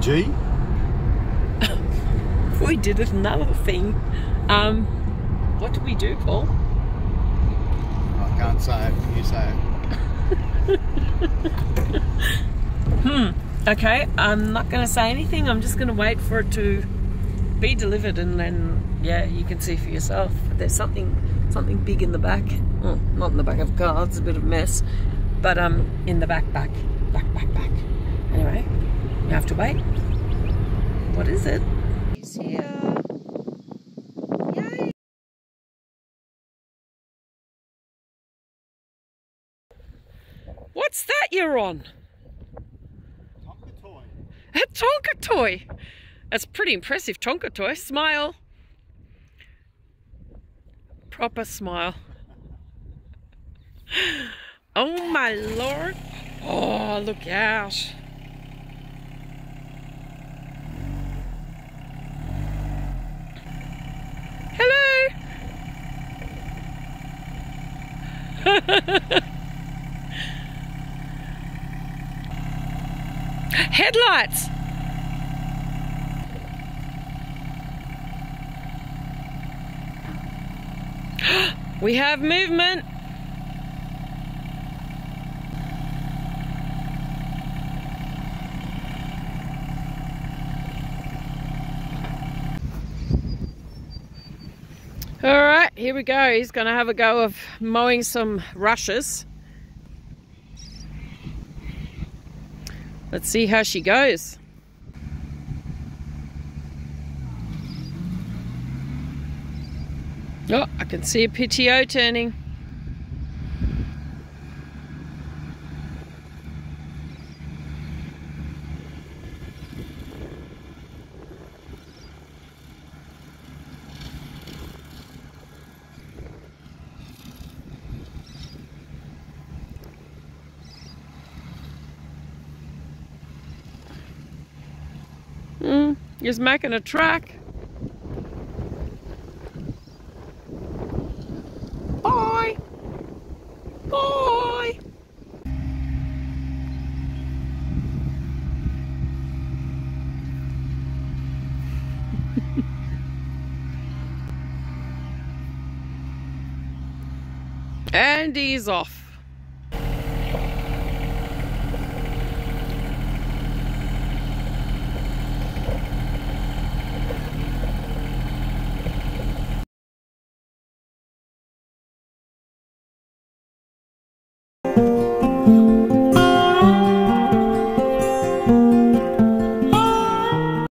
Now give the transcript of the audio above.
G. We did another thing. What did we do, Paul? I can't say it. You say it. Okay, I'm not going to say anything. I'm just going to wait for it to be delivered, and then, yeah, you can see for yourself. There's something big in the back. Well, not in the back of the car. It's a bit of a mess. But in the back. Anyway, you have to wait. What is it? He's here. Yay! What's that you're on? Tonka toy. A Tonka toy. That's a pretty impressive Tonka toy. Smile. Proper smile. Oh my Lord. Oh, look out. Hello. Headlights. We have movement. All right, here we go. He's going to have a go of mowing some rushes. Let's see how she goes. Oh, I can see a PTO turning. He's making a track. Bye. Bye. And he's off.